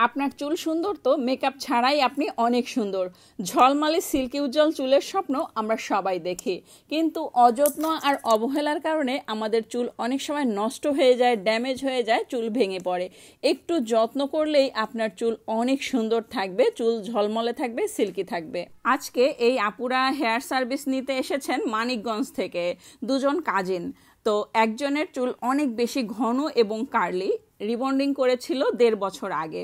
আপনার চুল সুন্দর তো মেকআপ ছাড়াই আপনি অনেক সুন্দর। ঝলমলে সিল্কি উজ্জ্বল চুলের স্বপ্ন আমরা সবাই দেখি, কিন্তু অযত্ন আর অবহেলার কারণে আমাদের চুল অনেক সময় নষ্ট হয়ে যায়, ড্যামেজ হয়ে যায়, চুল ভেঙে পড়ে। একটু যত্ন করলেই আপনার চুল অনেক সুন্দর থাকবে, চুল ঝলমলে থাকবে, সিল্কি থাকবে। আজকে এই আপুরা হেয়ার সার্ভিস নিতে এসেছেন মানিকগঞ্জ থেকে, দুজন কাজিন। তো একজনের চুল অনেক বেশি ঘন এবং কার্লি, রিবন্ডিং করেছিল 1.5 বছর আগে।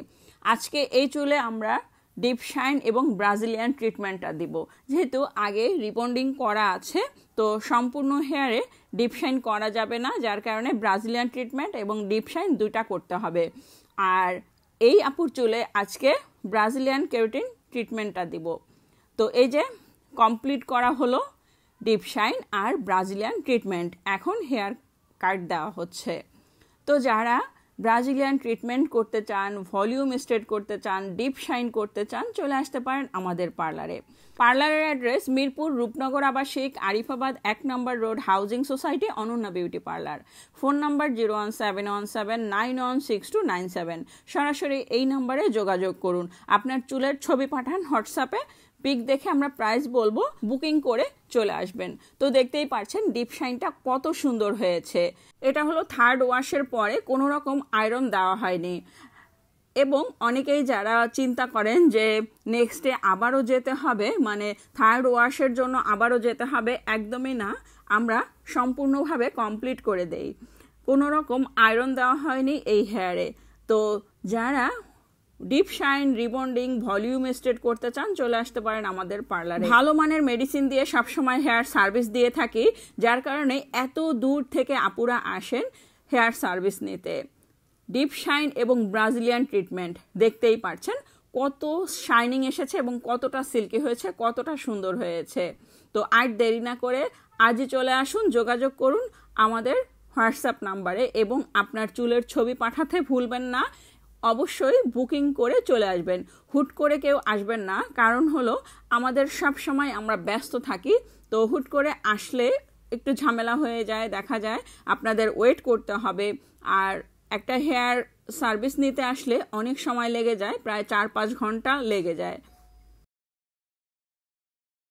আজকে এই চুলে আমরা ডিপ শাইন এবং ব্রাজিলিয়ান ট্রিটমেন্টটা দিব। যেহেতু আগে রিবন্ডিং করা আছে, তো সম্পূর্ণ হেয়ারে ডিপ শাইন করা যাবে না, যার কারণে ব্রাজিলিয়ান ট্রিটমেন্ট এবং ডিপ শাইন দুইটা করতে হবে। আর এই আপুর চুলে আজকে ব্রাজিলিয়ান কেরাটিন ট্রিটমেন্টটা দিব। তো এই যে কমপ্লিট করা হলো ডিপ শাইন আর ব্রাজিলিয়ান ট্রিটমেন্ট, এখন হেয়ার কাট দেওয়া হচ্ছে। তো যারা ব্রাজিলিয়ান ট্রিটমেন্ট করতে চান, ভলিউম স্ট্রেট করতে চান, ডিপ শাইন করতে চান, চলে আসতে পারেন আমাদের পার্লারে। পার্লারের অ্যাড্রেস মিরপুর রূপনগর আবাসিক, আরিফাবাদ 1 নম্বর road, housing society, Ananya beauty parlour. Phone number 01717916297। সরাসরি এই নাম্বারে যোগাযোগ করুন। আপনার চুলের ছবি পাঠান হোয়াটসঅ্যাপে, পিক দেখে আমরা প্রাইস বলবো, বুকিং করে চলে আসবেন। তো দেখতেই পাচ্ছেন ডিপ শাইনটা কত সুন্দর হয়েছে। এটা হলো 3rd ওয়াশের পরে, কোনো রকম আয়রন দেওয়া হয়নি। এবং অনেকেই যারা চিন্তা করেন যে নেক্সট ডে আবারও যেতে হবে, মানে 3rd ওয়াশের জন্য আবারও যেতে হবে, একদমই না। আমরা সম্পূর্ণভাবে কমপ্লিট করে দেই, কোনো রকম আয়রন দেওয়া হয়নি এই হেয়ারে। তো যারা deep shine, rebonding, volume straight করতে চান, চলে আসতে পারেন আমাদের পার্লারে। ভালো মানের মেডিসিন দিয়ে সবসময় হেয়ার সার্ভিস দিয়ে থাকি, যার কারণে এত দূর থেকে আপুরা আসেন হেয়ার সার্ভিস নিতে। ডিপ শাইন এবং ব্রাজিলিয়ান ট্রিটমেন্ট দেখতেই পাচ্ছেন কত শাইনিং এসেছে এবং কতটা সিল্কি হয়েছে, কতটা সুন্দর হয়েছে। তো আর দেরি না করে আজই চলে আসুন, যোগাযোগ করুন আমাদের হোয়াটসঅ্যাপ নাম্বারে এবং আপনার চুলের ছবি পাঠাতে ভুলবেন না। অবশ্যই বুকিং করে চলে আসবেন, হুট করে কেউ আসবেন না। কারণ হলো আমাদের সব সময় আমরা ব্যস্ত থাকি, তো হুট করে আসলে একটু ঝামেলা হয়ে যায়, দেখা যায় আপনাদের ওয়েট করতে হবে। আর একটা হেয়ার সার্ভিস নিতে আসলে অনেক সময় লেগে যায়, প্রায় 4-5 ঘন্টা লেগে যায়।